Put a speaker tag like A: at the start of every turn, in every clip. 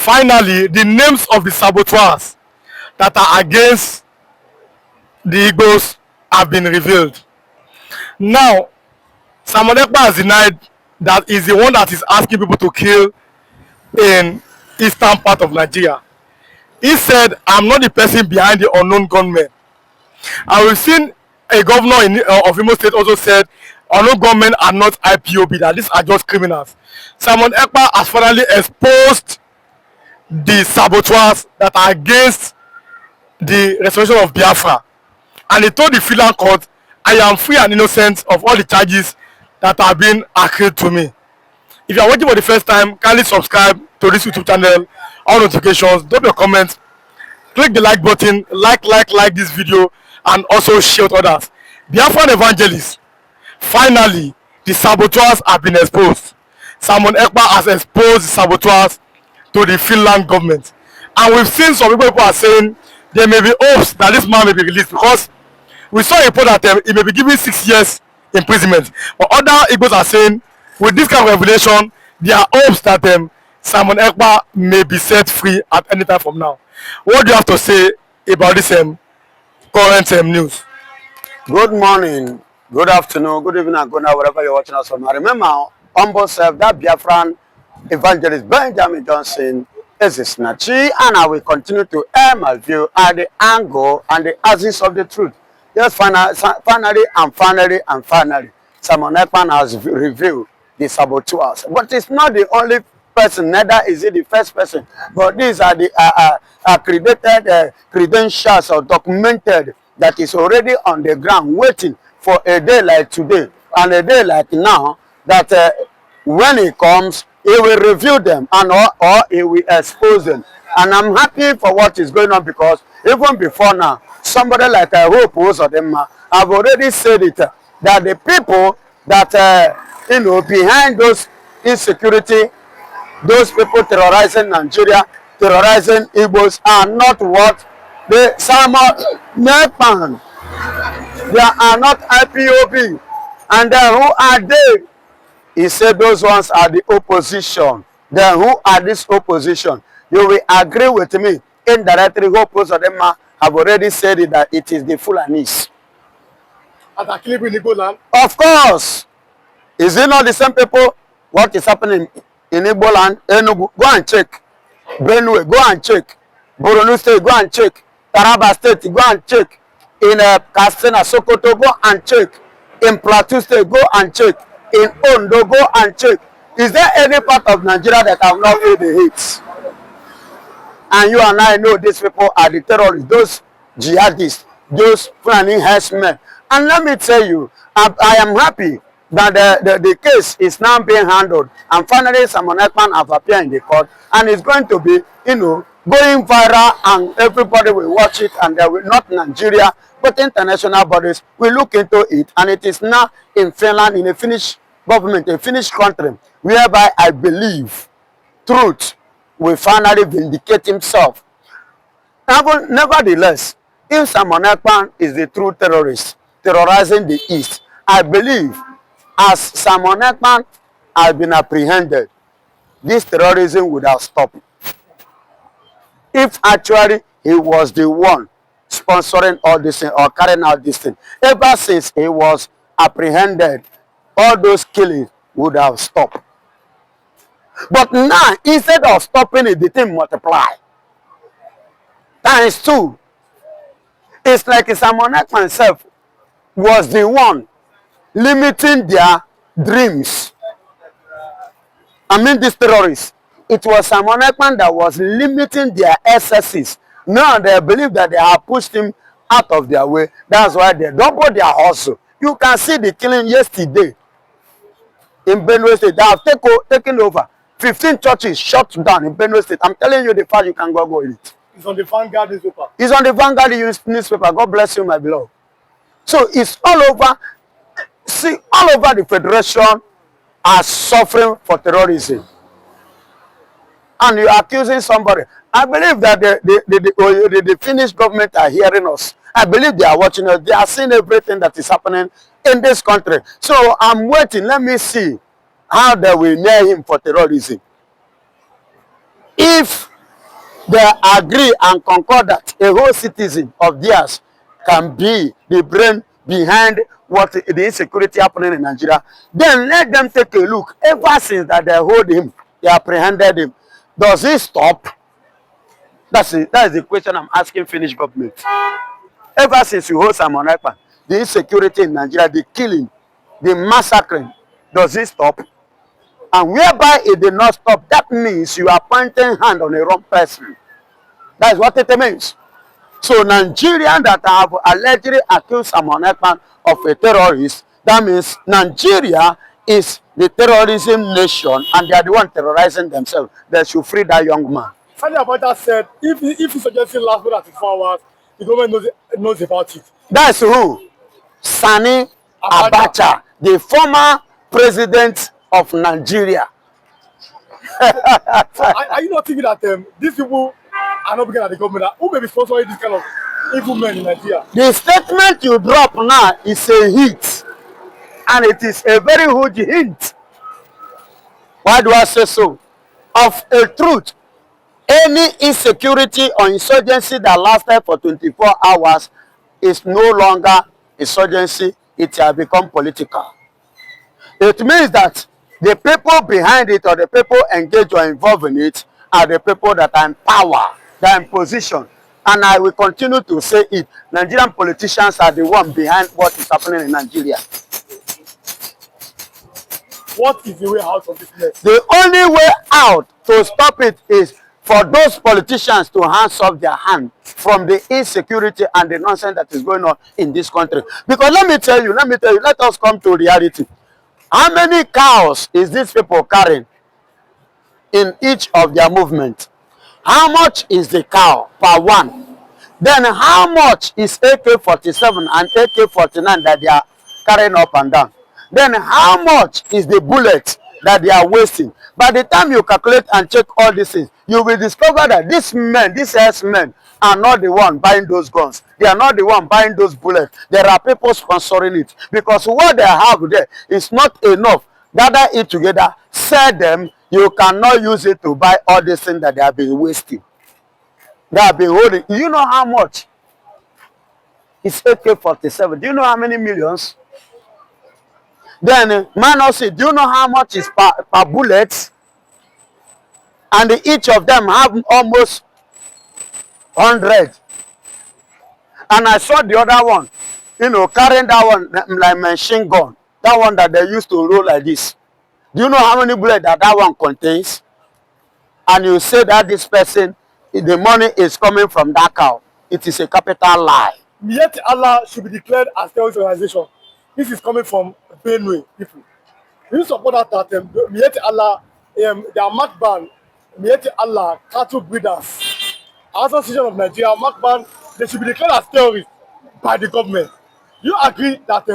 A: Finally, the names of the saboteurs that are against the Igbos have been revealed. Now, Simon Ekpa has denied that he's the one that is asking people to kill in eastern part of Nigeria. He said, I'm not the person behind the unknown gunmen. And we've seen a governor of Imo State also said, unknown gunmen are not IPOB, that these are just criminals. Simon Ekpa has finally exposed the saboteurs that are against the restoration of Biafra. And he told the Finland court, I am free and innocent of all the charges that have been accrued to me. If you are watching for the first time, kindly subscribe to this YouTube channel, all notifications, drop your comments, click the like button, like this video, and also share with others. Biafran evangelists, finally, the saboteurs have been exposed. Simon Ekpa has exposed the saboteurs to the Finland government. And we've seen some people are saying there may be hopes that this man may be released, because we saw a report that he may be given 6 years imprisonment. But other Igbos are saying, with this kind of revelation, there are hopes that Simon Ekpa may be set free at any time from now. What do you have to say about this current news?
B: Good morning, good afternoon, good evening, and good night, wherever you're watching us from. I remember humble self, that Biafran evangelist Benjamin Johnson is a snatchy, and I will continue to air my view at the angle and the axis of the truth. Yes, finally, Simon Ekpa has revealed the saboteurs. But it's not the only person, neither is it the first person. But these are the accredited credentials or documented that is already on the ground waiting for a day like today and a day like now, that when it comes, he will reveal them and or he will expose them. And I'm happy for what is going on, because even before now, somebody like Hope Uzodimma have already said it, that the people that behind those insecurity, those people terrorizing Nigeria, terrorizing Igbos, are not what they Simon Ekpa. They are not IPOB. And then who are they? He said those ones are the opposition. Then who are this opposition? You will agree with me. Indirectly, Hope Uzodimma have already said it, that it is the Fulanis. Of course. Is it not the same people? What is happening in Igbo land? Enugu, go and check. Benue, go and check. Borno State, go and check. Taraba State, go and check. In Katsina, Sokoto, go and check. In Plateau State, go and check. In Ondo, go and check. Is there any part of Nigeria that have not felt the hits? And you and I know these people are the terrorists, those jihadists, those planning herdsmen. And let me tell you, I am happy that the case is now being handled. And finally, Simon Ekpa have appeared in the court. And it's going to be, going viral, and everybody will watch it. And there will not Nigeria, but international bodies will look into it. And it is now in Finland, in a Finnish government, a Finnish country, whereby I believe truth will finally vindicate himself. Nevertheless, if Simon Ekpa is the true terrorist terrorizing the East, I believe as Simon Ekpa has been apprehended, this terrorism would have stopped. If actually he was the one sponsoring all this thing or carrying out this thing, ever since he was apprehended, all those killings would have stopped. But now, instead of stopping it, the thing multiply. Times 2. It's like Simon Ekpa himself was the one limiting their dreams. I mean, these terrorists. It was Simon Ekpa that was limiting their excesses. Now they believe that they have pushed him out of their way. That's why they double their hustle. You can see the killing yesterday in Benue State. They have taken over. 15 churches shut down in Benue State. I'm telling you the fact, you can go with it.
A: It's on the Vanguard newspaper.
B: It's on the Vanguard newspaper. God bless you, my beloved. So it's all over. See, all over the Federation are suffering for terrorism. And you're accusing somebody. I believe that the Finnish government are hearing us. I believe they are watching us. They are seeing everything that is happening in this country. So I'm waiting. Let me see how they will nail him for terrorism. If they agree and concord that a whole citizen of theirs can be the brain behind what the insecurity happening in Nigeria, then let them take a look. Ever since that they hold him, they apprehended him, does he stop? That is the question I'm asking Finnish government. Ever since you hold Simon Ekpa, the insecurity in Nigeria, the killing, the massacring, does it stop? And whereby it did not stop, that means you are pointing hand on a wrong person. That is what it means. So Nigerians that have allegedly accused Simon Ekpa of a terrorist, that means Nigeria is the terrorism nation and they are the one terrorizing themselves. They should free that young man.
A: Sani Abacha said if he suggesting last more than 24 hours, the government knows about it.
B: That's who? Sani Abacha, the former president of Nigeria.
A: So are you not thinking that these people are not looking at the government? Who may be sponsoring this kind of evil men in Nigeria?
B: The statement you drop now is a hit, and it is a very huge hint. Why do I say so? Of a truth, any insecurity or insurgency that lasted for 24 hours is no longer insurgency, it has become political. It means that the people behind it or the people engaged or involved in it are the people that are in power, that are in position. And I will continue to say it. Nigerian politicians are the one behind what is happening in Nigeria.
A: What is the way out of this mess?
B: The only way out to stop it is for those politicians to hands off their hand from the insecurity and the nonsense that is going on in this country. Because let me tell you, let us come to reality. How many cows is these people carrying in each of their movement? How much is the cow per one? Then how much is AK-47 and AK-49 that they are carrying up and down? Then how much is the bullet that they are wasting? By the time you calculate and check all these things, you will discover that these men are not the one buying those guns. They are not the one buying those bullets. There are people sponsoring it. Because what they have there is not enough. Gather it together, sell them. You cannot use it to buy all these things that they have been wasting. They have been holding. Do you know how much? It's AK-47. Do you know how many millions? Then minus it. Do you know how much is per bullet? And each of them have almost 100. And I saw the other one, carrying that one like machine gun. That one that they used to roll like this. Do you know how many bullets that one contains? And you say that this person, the money is coming from that cow. It is a capital lie.
A: Yet Allah should be declared as terrorist organization. This is coming from Benue people. You support that Yet Allah, they are marked ban. Yet Allah, cattle breeders, Association of Nigeria, marked ban. They should be declared as terrorists by the government. You agree that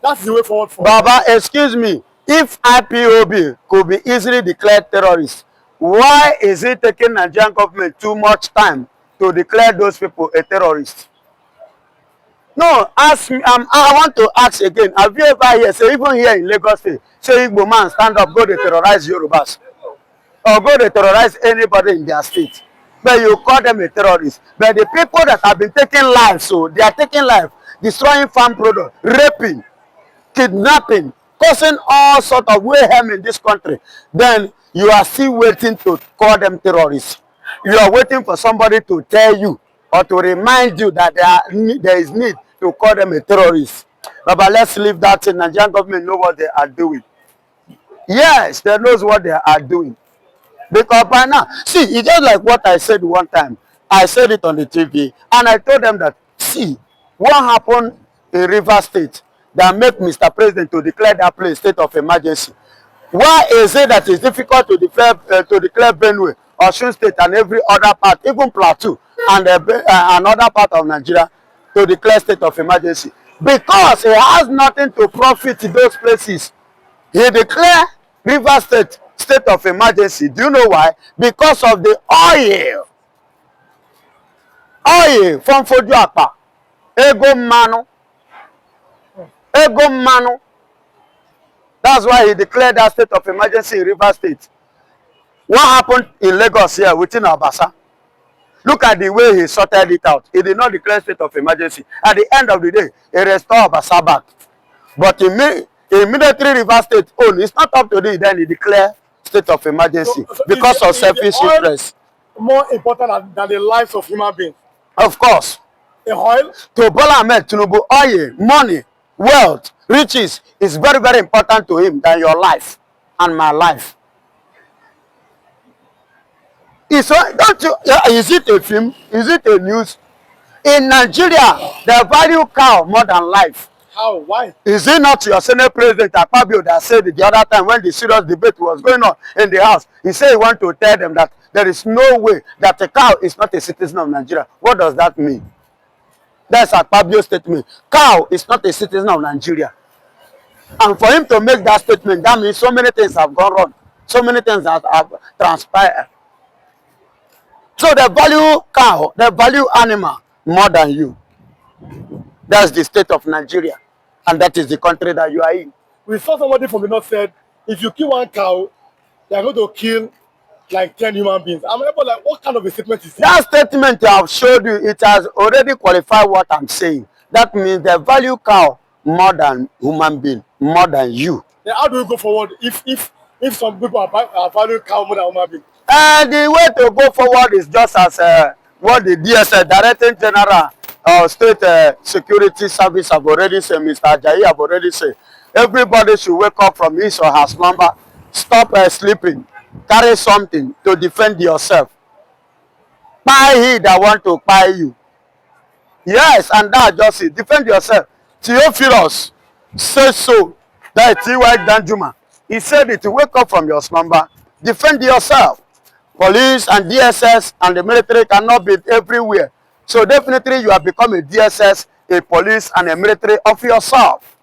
A: that's the way forward for
B: Baba, excuse me. If IPOB could be easily declared terrorists, why is it taking Nigerian government too much time to declare those people a terrorist? No, ask me. I want to ask again. Have you ever heard, say even here in Lagos State, say Igbo man stand up, go to terrorize Yorubas, or go to terrorize anybody in their state? But you call them a terrorist. But the people that have been taking lives, so they are taking life, destroying farm products, raping, kidnapping, causing all sorts of mayhem in this country. Then you are still waiting to call them terrorists. You are waiting for somebody to tell you or to remind you that there is need to call them a terrorist. But let's leave that in. Nigerian government know what they are doing. Yes, they knows what they are doing. Because by now, see, it's just like what I said one time. I said it on the TV, and I told them that, see, what happened in Rivers State that made Mr. President to declare that place state of emergency? Why is it that it's difficult to declare Benue, Osun State, and every other part, even Plateau, and another part of Nigeria, to declare state of emergency? Because it has nothing to profit those places. He declared Rivers State state of emergency. Do you know why? Because of the oil. Oil from Ekpa. Ego Manu. That's why he declared that state of emergency in Rivers State. What happened in Lagos here within Abasa? Look at the way he sorted it out. He did not declare state of emergency. At the end of the day, he restored Sabbath. But in military River State own, it's not up to the then he declare state of emergency because of selfish interest.
A: More important than the lives of human beings.
B: Of course.
A: The oil?
B: To Bola Ahmed Tinubu, oil, money, wealth, riches is very, very important to him than your life and my life. Is it a film? Is it a news? In Nigeria, they value cow more than life.
A: How? Why?
B: Is it not your Senate President Akpabio that said the other time when the serious debate was going on in the House, he said he want to tell them that there is no way that a cow is not a citizen of Nigeria. What does that mean? That's Akpabio's statement. Cow is not a citizen of Nigeria. And for him to make that statement, that means so many things have gone wrong. So many things have transpired. So they value cow, they value animal more than you. That's the state of Nigeria. And that is the country that you are in.
A: We saw somebody from the north said, if you kill one cow, they are going to kill like 10 human beings. I'm like, what kind of a statement is
B: that? That statement I have showed you, it has already qualified what I'm saying. That means they value cow more than human being, more than you.
A: Then how do we go forward if some people are valuing cow more than human being?
B: The way to go forward is just as what the DSS, Director General State Security Service have already said, Mr. Ajayi have already said. Everybody should wake up from his or her slumber, stop sleeping, carry something to defend yourself. Buy he that want to buy you. Yes, and that just it. Defend yourself. Theophilus says so. That is T.Y. Danjuma. He said it, to wake up from your slumber, defend yourself. Police and DSS and the military cannot be everywhere. So definitely you have become a DSS, a police, and a military of yourself.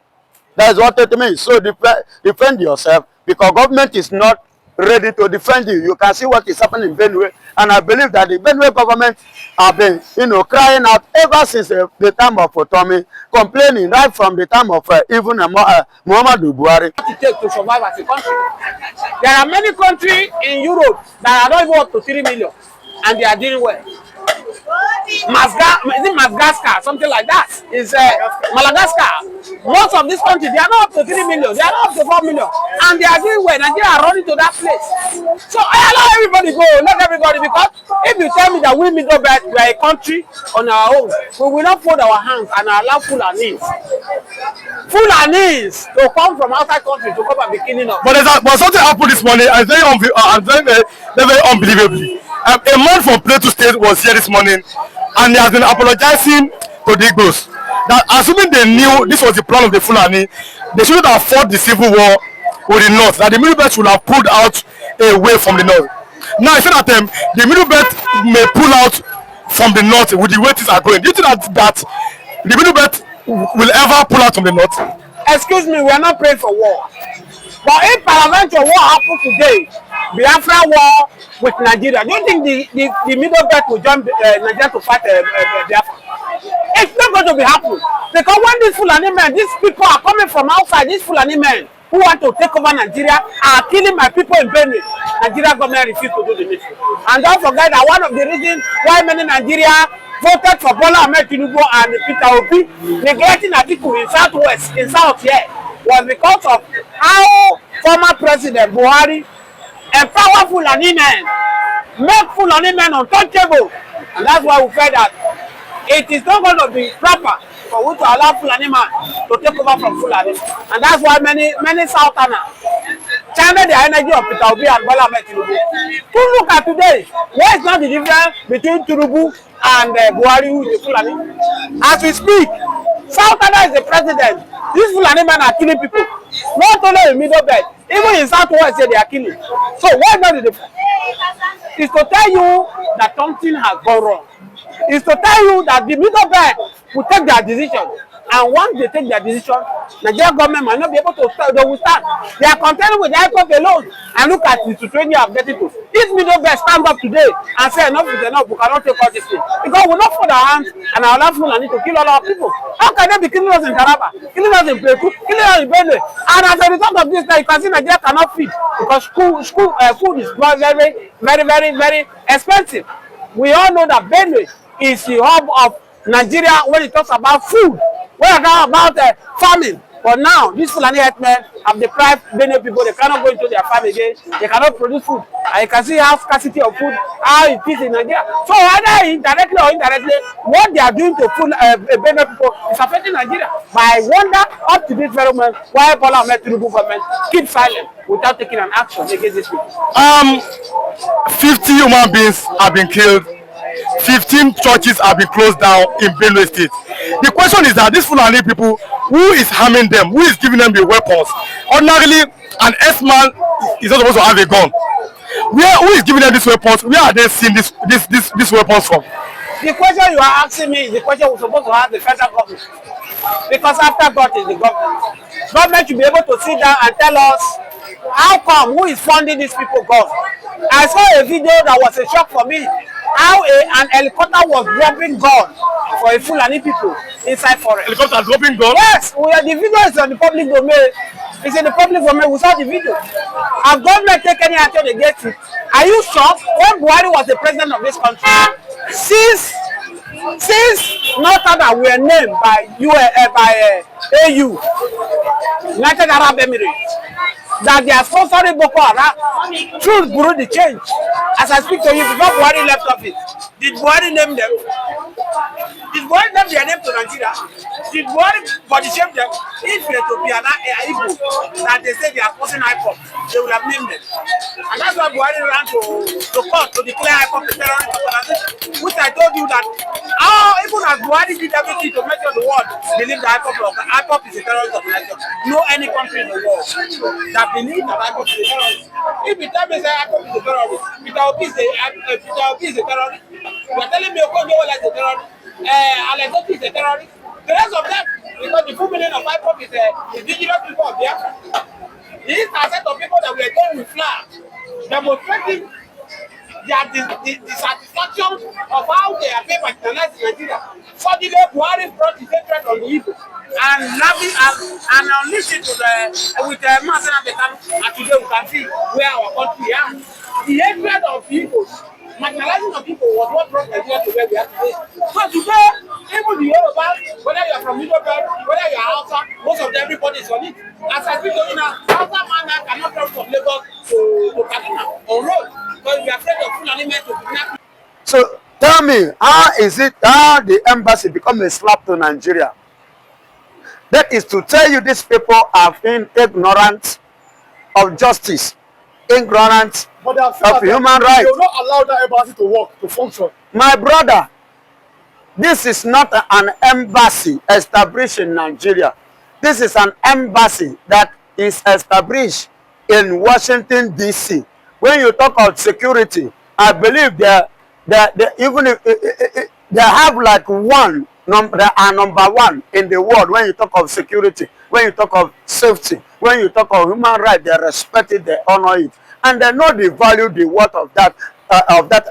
B: That is what it means. So defend yourself, because government is not ready to defend you. You can see what is happening in Benue, and I believe that the Benue government have been, crying out ever since the time of Otomi, complaining right from the time of even Muhammadu Buhari.
C: To take to survive as a country. There are many countries in Europe that are not even up to 3 million, and they are doing well. Madagascar, something like that. Is Madagascar. Most of these countries, they are not up to 3 million, they are not up to 4 million, and they are doing well, and they are running to that place. So I allow everybody go, not everybody, because if you tell me that we middle belt, we are a country on our own, we will not fold our hands and allow Fulanis to come from outside country to come and be killing us.
A: But something happened this morning, and very unbelievably. A man from Plateau State was here this morning, and he has been apologizing to the Igbos. That assuming they knew this was the plan of the Fulani, they shouldn't have fought the civil war with the North. That the Middle Belt should have pulled out away from the North. Now I said that the Middle Belt may pull out from the North with the way things are going. Do you think that the Middle Belt will ever pull out from the North?
C: Excuse me, we are not praying for war. But if parliamentary war happens today, Biafra war with Nigeria, do you think the Middle Belt will join Nigeria to fight Biafra? It's not going to be happening. Because when these Fulani men, these people are coming from outside, these Fulani men who want to take over Nigeria are killing my people in Benue. Nigeria government refused to do the mission. And don't forget that one of the reasons why many Nigeria voted for Bola Ahmed Tinubu and Peter Obi, neglecting Atiku in Southwest, in South here, was because of how former President Buhari empower Fulani men, make Fulani men untouchable. And that's why we felt that it is not going to be proper for we to allow Fulani man to take over from Fulani. And that's why many Southerners channel the energy of Peter Obi and Bola Ahmed Tinubu. To look at today, where is not the difference between Tinubu and Buhari, who is the Fulani? As we speak, Southerners is the president. These Fulani men are killing people. Not only in Middle Belt, even in Southwest, they are killing. So what is not the difference? It's to tell you that something has gone wrong. Is to tell you that the Middle Belt will take their decision, and once they take their decision, Nigerian government might not be able to start. They will start. They are contending with the Ekpa alone, and look at the situation you have getting to. If Middle Belt stand up today and say enough is enough, we cannot take all this thing, because we not fold our hands and allow Fulani to kill all our people. How can they be killing us in Taraba, killing us in Plateau, killing us in Benue? And as a result of this, now you can see Nigeria cannot feed, because food is very, very, very, very expensive. We all know that Benue is the hub of Nigeria when it talks about food. We are talking about farming. But now, these Fulani herdsmen have deprived Benue people. They cannot go into their farm again. They cannot produce food. And you can see how scarcity of food, how it is in Nigeria. So either indirectly or indirectly, what they are doing to Benue people is affecting Nigeria. But I wonder, up to this very moment, why Bola Ahmed Tinubu government keep silent without taking an action against these people.
A: 50 human beings have been killed. 15 churches have been closed down in Benue State. The question is that these Fulani people, who is harming them? Who is giving them the weapons? Ordinarily, an S-man is not supposed to have a gun. Who is giving them these weapons? Where are they seeing these weapons from?
C: The question you are asking me is the question we're supposed to ask the federal government. Because after God is the government. Government should be able to sit down and tell us how come, who is funding these people guns. I saw a video that was a shock for me. How an helicopter was dropping guns for a Fulani people inside forest.
A: Helicopter dropping guns?
C: Yes, the video is on the public domain. It's in the public domain. We saw the video. Has government take any action against it? Are you shocked? When Buhari was the president of this country, since not that we are named by AU, United Arab Emirates, that they are sponsoring Boko Haram, truth grew the change. As I speak to you, before Buhari left office, did Buhari name them? Did Buhari name their name to Nigeria? Did Buhari body shame them? If they to be an Igbo that they say they are causing IPOP, they will have named them. And that's why Buhari ran to court to declare IPOP a terrorist organization, which I told you that even as Buhari did everything to make sure the world believe that IPOP is a terrorist organization, no any country in the world that believe that IPOP is a terrorist. If you tell me that IPOP is a terrorist, Peter Obi is a terrorist, you are telling me Okonjo is a terrorist, Alexotti is a terrorist, the rest of them, because the full meaning of IPOP is indigenous people of Biafra. These are set of people that we are going with flags, demonstrating the satisfaction of how they are being marginalized in Nigeria. Suddenly, Buhari brought his hatred on the Igbo and unleashed it with mass and today we can see where our country is. The hatred of people, marginalizing of people was what brought Nigeria to where we are today. So today, even the Yoruba, whether you are from Middle Belt, whether you are outside, most of them, everybody is on it. As I speak to you now, outside man cannot travel from Lagos to Kaduna on road because we are afraid of Fulani men to kidnap.
B: So tell me, how is it how the embassy become a slap to Nigeria? That is to tell you these people have been ignorant of justice, ignorant of human rights.
A: They will not allow that embassy to work, to function.
B: My brother, this is not an embassy established in Nigeria. This is an embassy that is established in Washington, D.C. When you talk about security, I believe even if they have like they are number one in the world when you talk of security, when you talk of safety, when you talk of human rights, they respect it, they honor it, and they know the value, the worth of that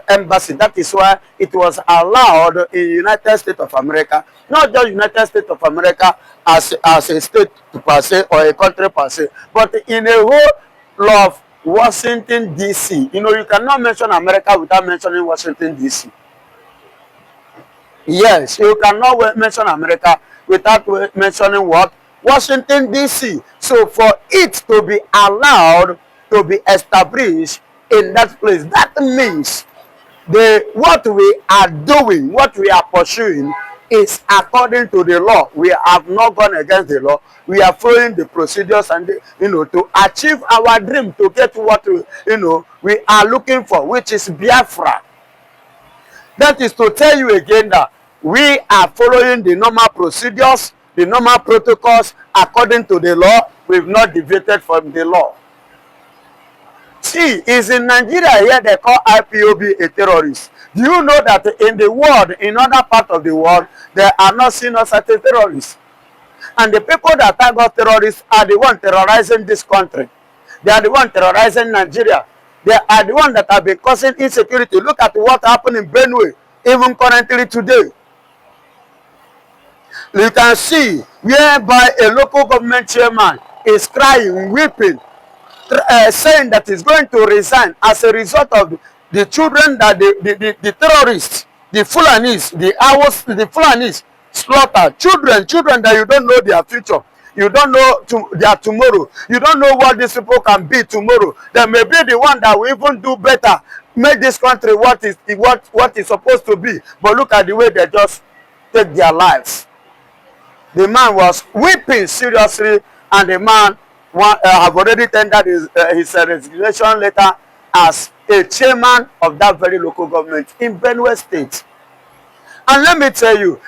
B: embassy. That is why it was allowed in United States of America, not just United States of America as a state per se or a country per se, but in a whole of Washington, D.C. You know, you cannot mention America without mentioning Washington, D.C. Yes, you cannot mention America without mentioning what? Washington, D.C. So for it to be allowed to be established in that place, that means what we are doing, what we are pursuing is according to the law. We have not gone against the law. We are following the procedures and to achieve our dream, to get what we are looking for, which is Biafra. That is to tell you again that we are following the normal procedures, the normal protocols according to the law. We've not deviated from the law. See, is in Nigeria here they call IPOB a terrorist. Do you know that in the world, in other parts of the world, they are not seen as a terrorists? And the people that are got terrorists are the ones terrorizing this country. They are the ones terrorizing Nigeria. They are the ones that have been causing insecurity. Look at what happened in Benue, even currently today. You can see whereby a local government chairman is crying, weeping, saying that he's going to resign as a result of The children that the terrorists, the Fulanis, the Fulanis slaughter. Children that you don't know their future. You don't know their tomorrow. You don't know what these people can be tomorrow. They may be the one that will even do better, make this country what is supposed to be. But look at the way they just take their lives. The man was weeping seriously, and the man have already tendered his resignation letter as a chairman of that very local government in Benue State. And let me tell you,